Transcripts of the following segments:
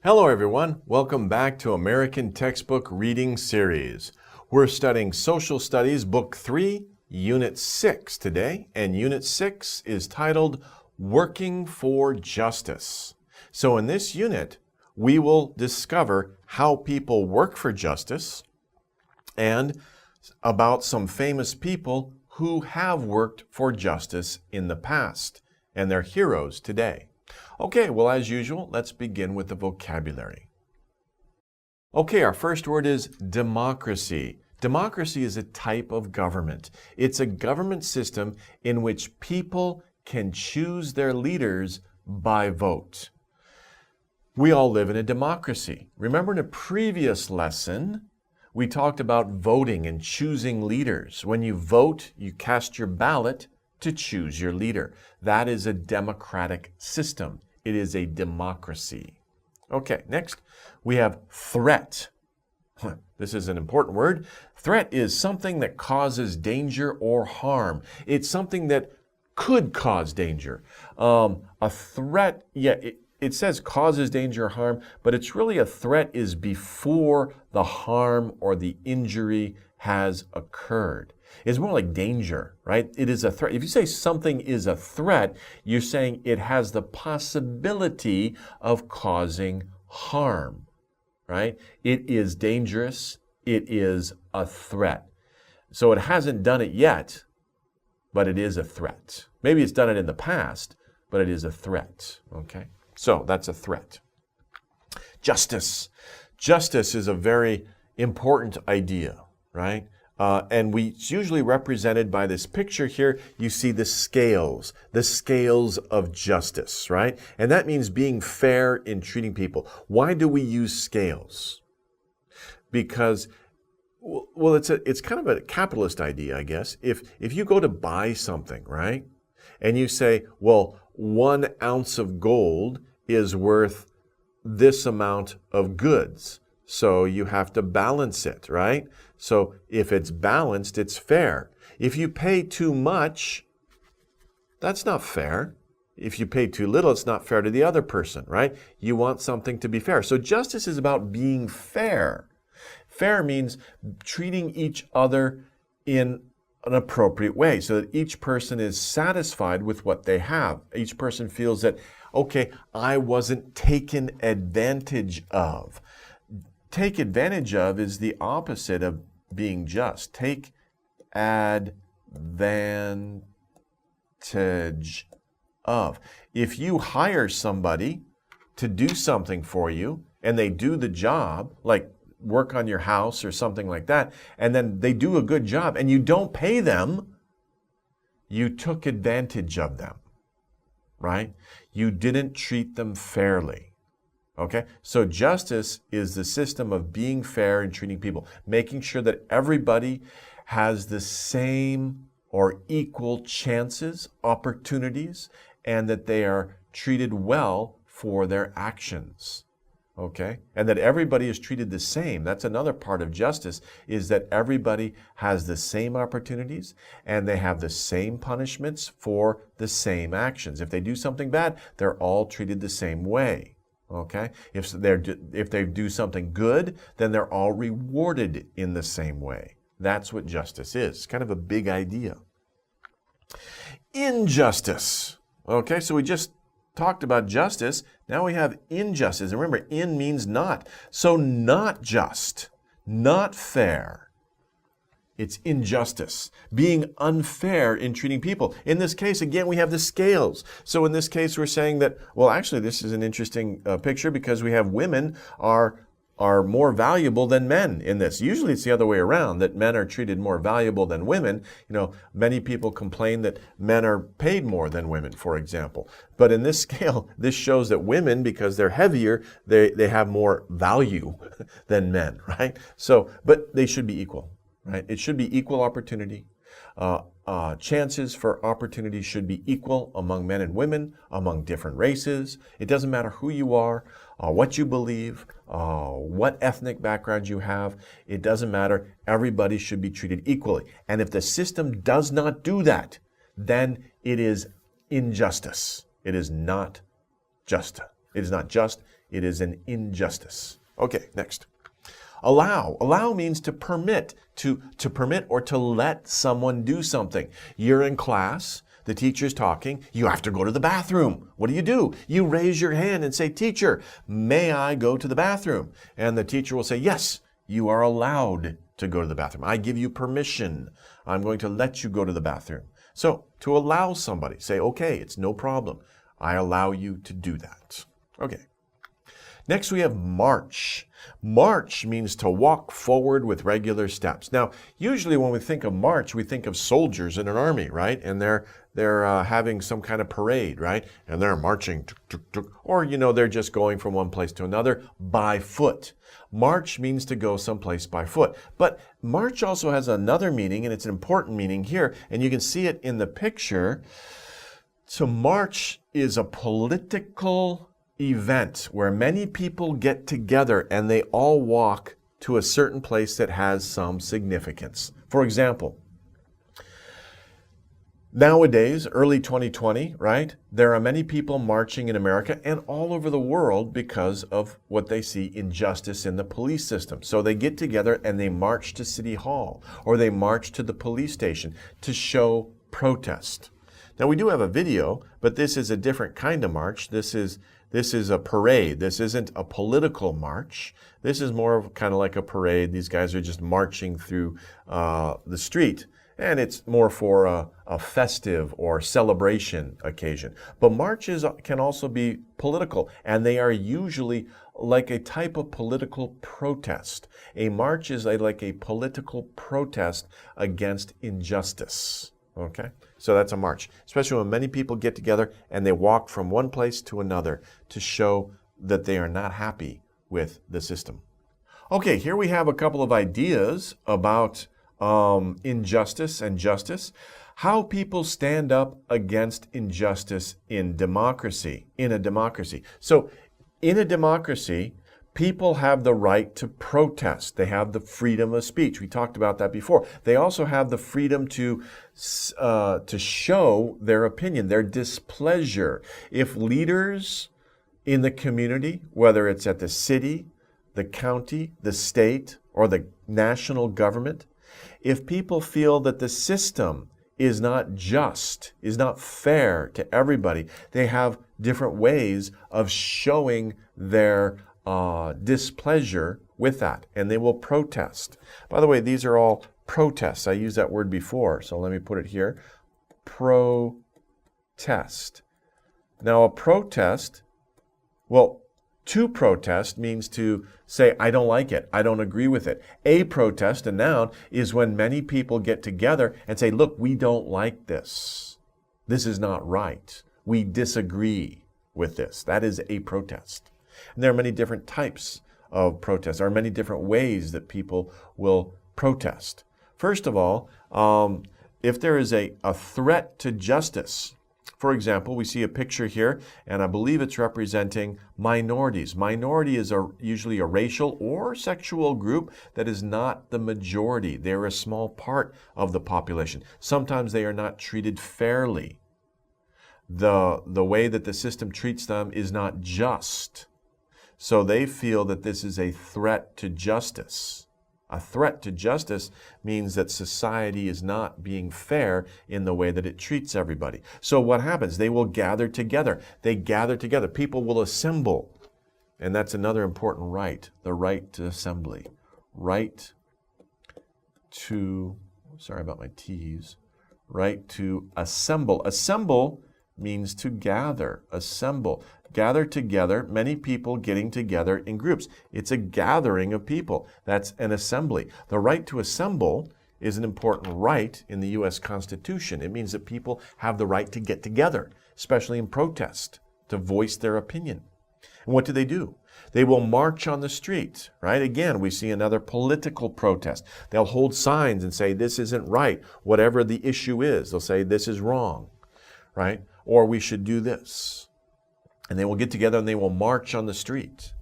Hello everyone, welcome back to American Textbook Reading Series. We're studying Social Studies Book 3, Unit 6 today, and Unit 6 is titled Working for Justice. So in this unit, we will discover how people work for justice and about some famous people who have worked for justice in the past, and they're heroes today. Okay, well, as usual, let's begin with the vocabulary. Okay, our first word is democracy. Democracy is a type of government. It's a government system in which people can choose their leaders by vote. We all live in a democracy. Remember in a previous lesson, we talked about voting and choosing leaders. When you vote, you cast your ballot to choose your leader. That is a democratic system. It is a democracy. Okay, next we have threat. This is an important word. Threat is something that causes danger or harm. It's something that could cause danger. A threat, it says causes danger or harm, but it's really a threat is before the harm or the injury has occurred. It's more like danger, right? It is a threat. If you say something is a threat, you're saying it has the possibility of causing harm, right? It is dangerous. It is a threat. So it hasn't done it yet, but it is a threat. Maybe it's done it in the past, but it is a threat, okay? So that's a threat. Justice. Justice is a very important idea, right? And it's usually represented by this picture here. You see the scales of justice, right? And that means being fair in treating people. Why do we use scales? Because, well, it's kind of a capitalist idea, I guess. If you go to buy something, right? And you say, well, 1 ounce of gold is worth this amount of goods. So you have to balance it, right? So if it's balanced, it's fair. If you pay too much, that's not fair. If you pay too little, it's not fair to the other person, right? You want something to be fair. So justice is about being fair. Fair means treating each other in an appropriate way so that each person is satisfied with what they have. Each person feels that, okay, I wasn't taken advantage of. Take advantage of is the opposite of being just. Take advantage of. If you hire somebody to do something for you and they do the job, like work on your house or something like that, and then they do a good job and you don't pay them, you took advantage of them, right? You didn't treat them fairly. Okay, so justice is the system of being fair and treating people, making sure that everybody has the same or equal chances, opportunities, and that they are treated well for their actions. Okay, and that everybody is treated the same. That's another part of justice, is that everybody has the same opportunities and they have the same punishments for the same actions. If they do something bad, they're all treated the same way. Okay, if they do something good, then they're all rewarded in the same way. That's what justice is. It's kind of a big idea. Injustice. Okay, so we just talked about justice. Now we have injustice. And remember, in means not. So not just, not fair. It's injustice, being unfair in treating people. In this case, again, we have the scales. So in this case, we're saying that, well, actually, this is an interesting picture because we have women are more valuable than men in this. Usually it's the other way around, that men are treated more valuable than women. You know, many people complain that men are paid more than women, for example. But in this scale, this shows that women, because they're heavier, they have more value than men, right? So, but they should be equal. Right? It should be equal opportunity. Chances for opportunity should be equal among men and women, among different races. It doesn't matter who you are, what you believe, what ethnic background you have. It doesn't matter. Everybody should be treated equally. And if the system does not do that, then it is injustice. It is not just. It is not just. It is an injustice. Okay, next. Allow. Allow means to permit, to permit or to let someone do something. You're in class, the teacher's talking, you have to go to the bathroom. What do? You raise your hand and say, "Teacher, may I go to the bathroom?" And the teacher will say, "Yes, you are allowed to go to the bathroom. I give you permission. I'm going to let you go to the bathroom." So, to allow somebody, say, "Okay, it's no problem. I allow you to do that." Okay. Next, we have march. March means to walk forward with regular steps. Now, usually when we think of march, we think of soldiers in an army, right? And they're having some kind of parade, right? And they're marching, or, they're just going from one place to another by foot. March means to go someplace by foot. But march also has another meaning, and it's an important meaning here, and you can see it in the picture. So march is a political event where many people get together and they all walk to a certain place that has some significance. For example, nowadays, early 2020, right, there are many people marching in America and all over the world because of what they see injustice in the police system. So they get together and they march to City Hall or they march to the police station to show protest. Now, we do have a video, but this is a different kind of march. This is a parade. This isn't a political march. This is more of kind of like a parade. These guys are just marching through the street, and it's more for a festive or celebration occasion. But marches can also be political, and they are usually like a type of political protest. A march is like a political protest against injustice. Okay, so that's a march, especially when many people get together and they walk from one place to another to show that they are not happy with the system. Okay, here we have a couple of ideas about injustice and justice. How people stand up against injustice in a democracy. So in a democracy, people have the right to protest. They have the freedom of speech. We talked about that before. They also have the freedom to show their opinion, their displeasure. If leaders in the community, whether it's at the city, the county, the state, or the national government, if people feel that the system is not just, is not fair to everybody, they have different ways of showing their displeasure with that, and they will protest. By the way, these are all protests. I used that word before, so let me put it here. Protest. Now, a protest, well, to protest means to say, I don't like it, I don't agree with it. A protest, a noun, is when many people get together and say, look, we don't like this. This is not right. We disagree with this. That is a protest. And there are many different types of protests. There are many different ways that people will protest. First of all, if there is a threat to justice, for example, we see a picture here, and I believe it's representing minorities. Minority is usually a racial or sexual group that is not the majority. They're a small part of the population. Sometimes they are not treated fairly. The way that the system treats them is not just. So they feel that this is a threat to justice. A threat to justice means that society is not being fair in the way that it treats everybody. So what happens? They will gather together. They gather together. People will assemble. And that's another important right, the right to assembly. Right to, sorry about my T's, right to assemble. Assemble means to gather, assemble. Gather together, many people getting together in groups. It's a gathering of people. That's an assembly. The right to assemble is an important right in the U.S. Constitution. It means that people have the right to get together, especially in protest, to voice their opinion. And what do? They will march on the streets, right? Again, we see another political protest. They'll hold signs and say, this isn't right. Whatever the issue is, they'll say, this is wrong, right? Or we should do this. And they will get together and they will march on the street.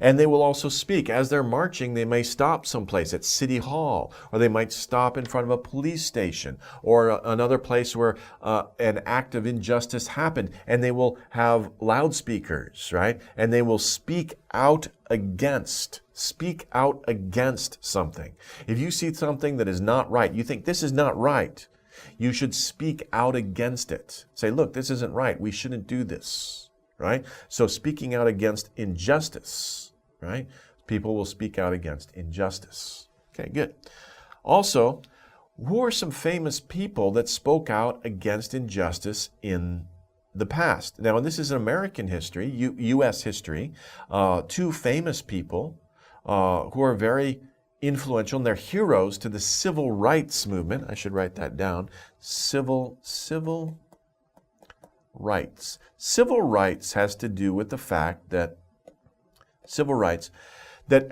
And they will also speak. As they're marching, they may stop someplace at City Hall, or they might stop in front of a police station, or another place where an act of injustice happened, and they will have loudspeakers, right? And they will speak out against something. If you see something that is not right, you think this is not right, you should speak out against it. Say, look, this isn't right. We shouldn't do this, right? So speaking out against injustice, right? People will speak out against injustice. Okay, good. Also, who are some famous people that spoke out against injustice in the past? Now, this is American history, U.S. history. Two famous people who are very influential, and they're heroes to the civil rights movement. I should write that down. Civil rights. Civil rights has to do with the fact that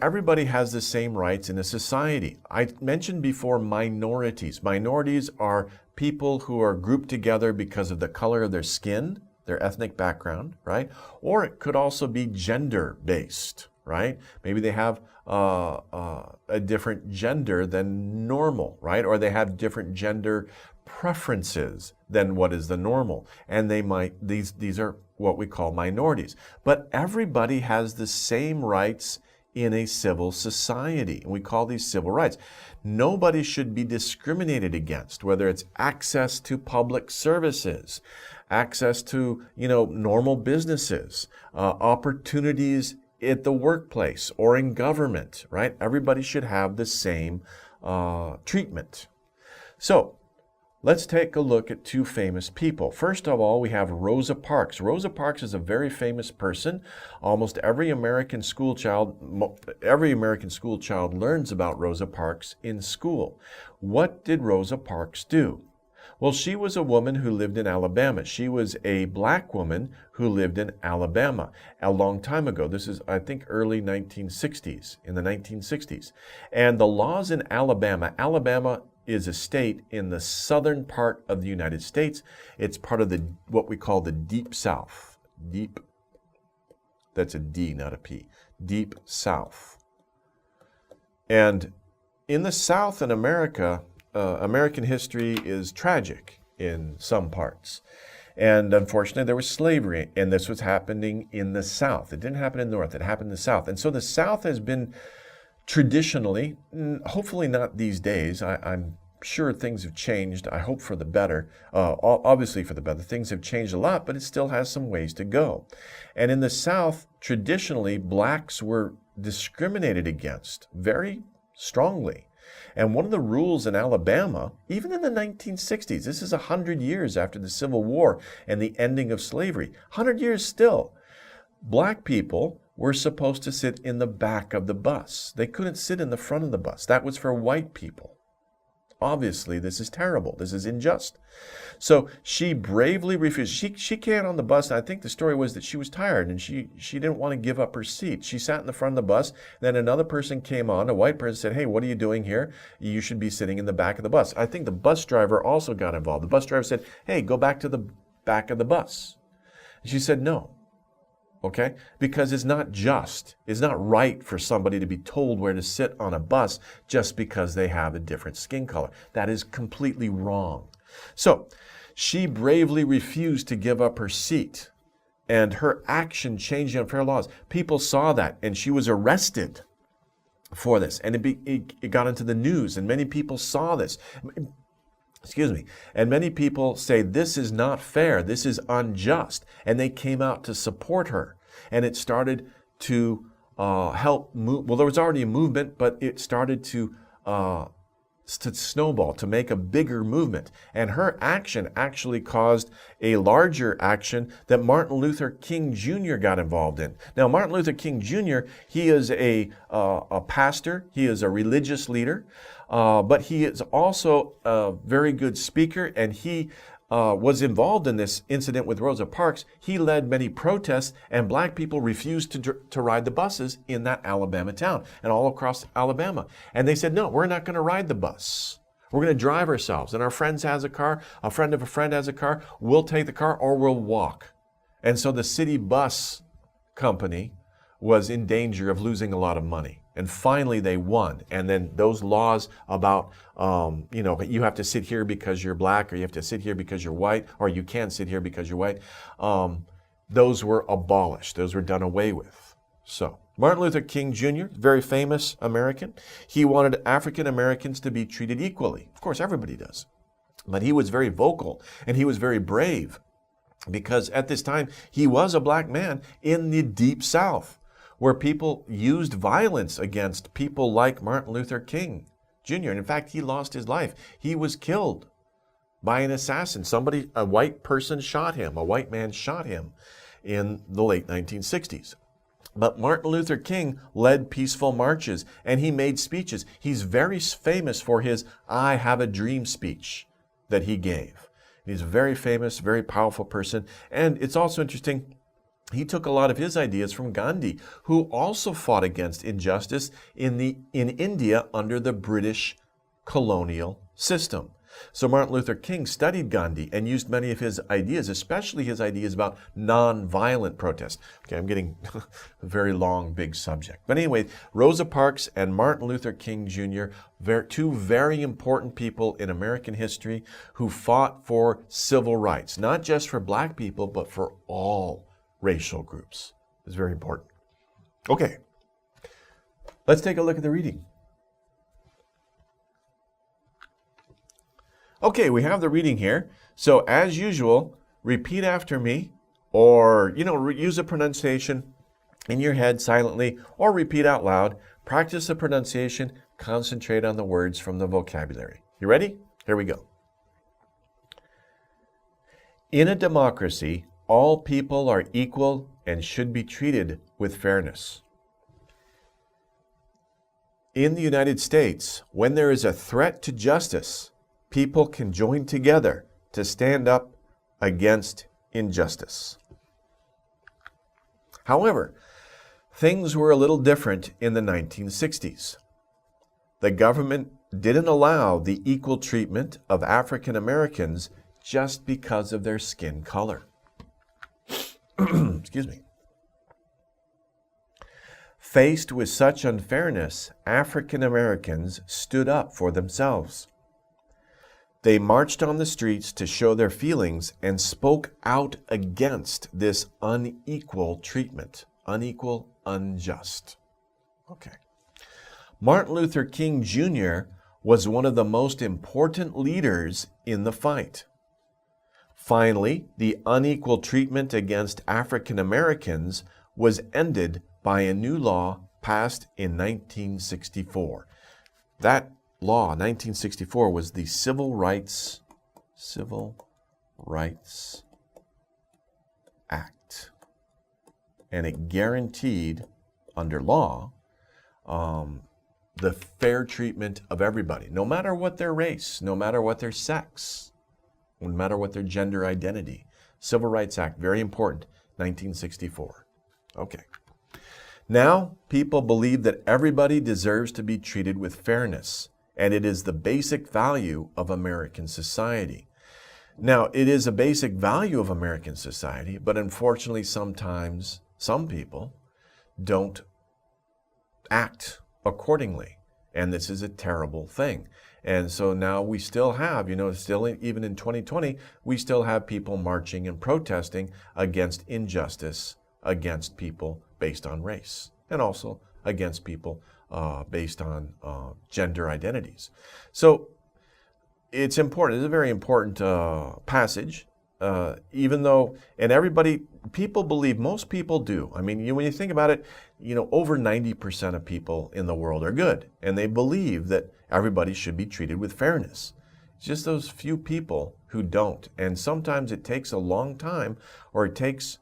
everybody has the same rights in a society. I mentioned before minorities. Minorities are people who are grouped together because of the color of their skin, their ethnic background, right? Or it could also be gender-based, right? Maybe they have a different gender than normal, right? Or they have different gender preferences than what is the normal. And these are what we call minorities. But everybody has the same rights in a civil society. And we call these civil rights. Nobody should be discriminated against, whether it's access to public services, access to, normal businesses, opportunities at the workplace or in government, right? Everybody should have the same treatment. So let's take a look at two famous people. First of all, we have Rosa Parks. Rosa Parks is a very famous person. Almost every American school child learns about Rosa Parks in school. What did Rosa Parks do? Well, she was a woman who lived in Alabama. She was a black woman who lived in Alabama a long time ago. This is, I think, early 1960s, in the 1960s. And the laws in Alabama is a state in the southern part of the United States. It's part of what we call the Deep South. Deep, that's a D, not a P. Deep South. And in the South in America, American history is tragic in some parts. And unfortunately, there was slavery, and this was happening in the South. It didn't happen in the North, it happened in the South. And so the South has been traditionally, hopefully not these days, I'm sure things have changed, I hope for the better, obviously for the better. Things have changed a lot, but it still has some ways to go. And in the South, traditionally, blacks were discriminated against very strongly. And one of the rules in Alabama, even in the 1960s, this is 100 years after the Civil War and the ending of slavery, 100 years still, black people were supposed to sit in the back of the bus. They couldn't sit in the front of the bus. That was for white people. Obviously, this is terrible. This is unjust. So she bravely refused. She came on the bus, and I think the story was that she was tired, and she didn't want to give up her seat. She sat in the front of the bus. Then another person came on, a white person, said, "Hey, what are you doing here? You should be sitting in the back of the bus." I think the bus driver also got involved. The bus driver said, "Hey, go back to the back of the bus." And she said, "No." Okay? Because it's not just, it's not right for somebody to be told where to sit on a bus just because they have a different skin color. That is completely wrong. So, she bravely refused to give up her seat, and her action changed the unfair laws. People saw that, and she was arrested for this, and it got into the news, and many people saw this. And many people say, this is not fair, this is unjust. And they came out to support her. And it started to help move. Well, there was already a movement, but it started to snowball, to make a bigger movement. And her action actually caused a larger action that Martin Luther King Jr. got involved in. Now, Martin Luther King Jr., he is a pastor, he is a religious leader, but he is also a very good speaker, and he was involved in this incident with Rosa Parks. He led many protests, and black people refused to ride the buses in that Alabama town and all across Alabama. And they said, no, we're not going to ride the bus. We're going to drive ourselves. And our friend has a car, a friend of a friend has a car. We'll take the car or we'll walk. And so the city bus company was in danger of losing a lot of money. And finally they won. And then those laws about, you have to sit here because you're black, or you have to sit here because you're white, or you can't sit here because you're white, those were abolished. Those were done away with. So Martin Luther King Jr., very famous American, he wanted African Americans to be treated equally. Of course, everybody does. But he was very vocal and he was very brave, because at this time he was a black man in the Deep South, where people used violence against people like Martin Luther King Jr. And in fact, he lost his life. He was killed by an assassin. A white person shot him. A white man shot him in the late 1960s. But Martin Luther King led peaceful marches and he made speeches. He's very famous for his "I Have a Dream" speech that he gave. He's a very famous, very powerful person. And it's also interesting, he took a lot of his ideas from Gandhi, who also fought against injustice in India under the British colonial system. So Martin Luther King studied Gandhi and used many of his ideas, especially his ideas about nonviolent protest. Okay, I'm getting a very long, big subject. But anyway, Rosa Parks and Martin Luther King Jr., two very important people in American history who fought for civil rights, not just for black people, but for all racial groups. It's very important. Okay, let's take a look at the reading. Okay, we have the reading here. So as usual, repeat after me, or, use a pronunciation in your head silently, or repeat out loud. Practice the pronunciation, concentrate on the words from the vocabulary. You ready? Here we go. In a democracy, all people are equal and should be treated with fairness. In the United States, when there is a threat to justice, people can join together to stand up against injustice. However, things were a little different in the 1960s. The government didn't allow the equal treatment of African Americans just because of their skin color. Excuse me. Faced with such unfairness, African Americans stood up for themselves. They marched on the streets to show their feelings and spoke out against this unequal treatment. Unequal, unjust. Okay. Martin Luther King Jr. was one of the most important leaders in the fight. Finally, the unequal treatment against African Americans was ended by a new law passed in 1964. That law, 1964, was the Civil Rights Act. And it guaranteed, under law, the fair treatment of everybody, no matter what their race, no matter what their sex, no matter what their gender identity. Civil Rights Act, very important, 1964. Okay. Now, people believe that everybody deserves to be treated with fairness, and it is the basic value of American society. Now, it is a basic value of American society, but unfortunately, sometimes some people don't act accordingly, and this is a terrible thing. And so now we still have, still even in 2020, we still have people marching and protesting against injustice against people based on race, and also against people based on gender identities. So it's important. It's a very important passage, even though, and people believe, most people do. I mean, when you think about it, over 90% of people in the world are good, and they believe that everybody should be treated with fairness. It's just those few people who don't. And sometimes it takes a long time, or it takes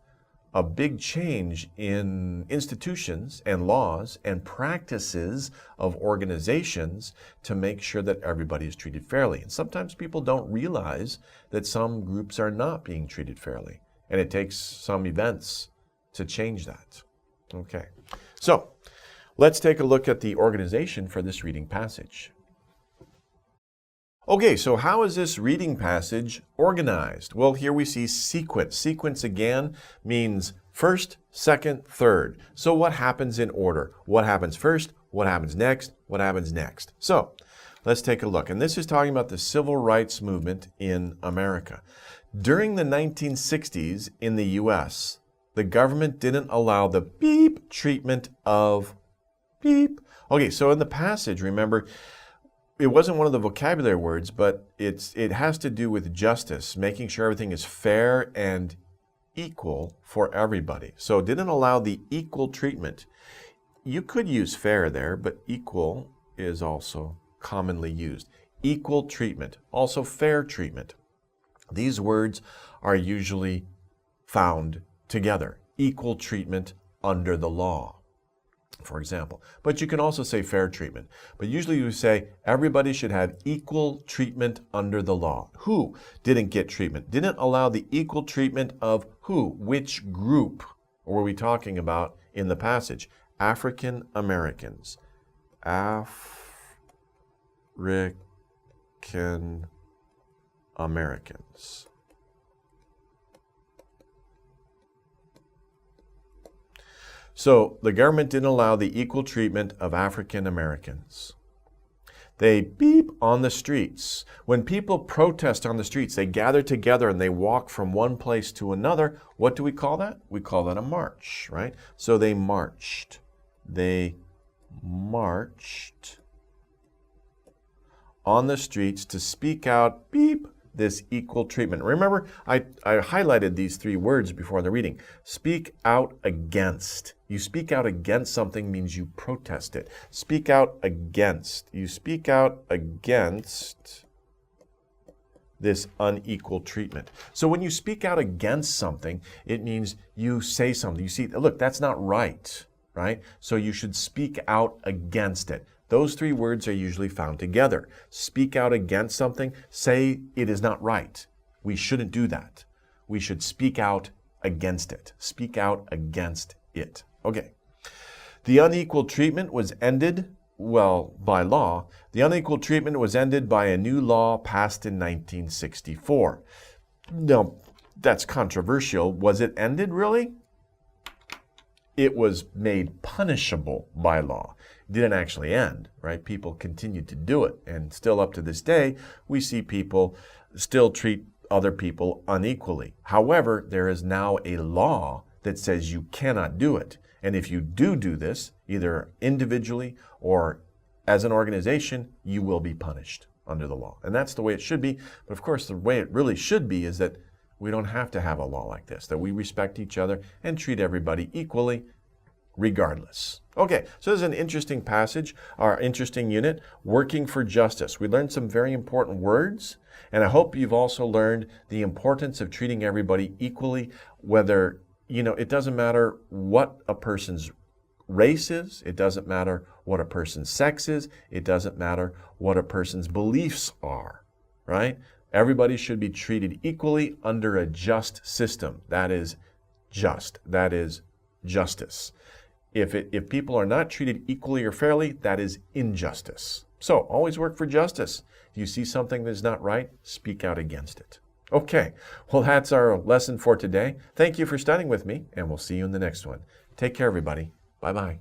a big change in institutions and laws and practices of organizations to make sure that everybody is treated fairly. And sometimes people don't realize that some groups are not being treated fairly. And it takes some events to change that. Okay, so let's take a look at the organization for this reading passage. Okay, so how is this reading passage organized? Well, here we see sequence. Sequence again means First, second, third. So what happens in order? What happens first? What happens next? What happens next? So let's take a look. And this is talking about the civil rights movement in America. During the 1960s in the U.S., the government didn't allow the beep treatment of beep. Okay, so in the passage, remember, it wasn't one of the vocabulary words, but it has to do with justice, making sure everything is fair and equal for everybody. So it didn't allow the equal treatment. You could use fair there, but equal is also commonly used. Equal treatment, also fair treatment. These words are usually found together. Equal treatment under the law, for example. But you can also say fair treatment. But usually you say everybody should have equal treatment under the law. Who didn't get treatment? Didn't allow the equal treatment of who? Which group were we talking about in the passage? African Americans. African Americans. So the government didn't allow the equal treatment of African Americans. They beep on the streets. When people protest on the streets, they gather together and they walk from one place to another. What do we call that? We call that a march, right? So they marched. They marched on the streets to speak out, beep, this equal treatment. Remember, I highlighted these three words before the reading. Speak out against. You speak out against something means you protest it. Speak out against. You speak out against this unequal treatment. So when you speak out against something, it means you say something. You see, look, that's not right, right? So you should speak out against it. Those three words are usually found together. Speak out against something, say it is not right. We shouldn't do that. We should speak out against it. Speak out against it. Okay. The unequal treatment was ended, well, by law. The unequal treatment was ended by a new law passed in 1964. Now, that's controversial. Was it ended, really? It was made punishable by law. It didn't actually end, right? People continued to do it. And still up to this day, we see people still treat other people unequally. However, there is now a law that says you cannot do it. And if you do this, either individually or as an organization, you will be punished under the law. And that's the way it should be. But of course, the way it really should be is that we don't have to have a law like this, that we respect each other and treat everybody equally, regardless. Okay, so this is an interesting passage, our interesting unit, working for justice. We learned some very important words, and I hope you've also learned the importance of treating everybody equally, whether, it doesn't matter what a person's race is, it doesn't matter what a person's sex is, it doesn't matter what a person's beliefs are, right? Everybody should be treated equally under a just system. That is just. That is justice. If people are not treated equally or fairly, that is injustice. So always work for justice. If you see something that's not right, speak out against it. Okay, well, that's our lesson for today. Thank you for studying with me, and we'll see you in the next one. Take care, everybody. Bye-bye.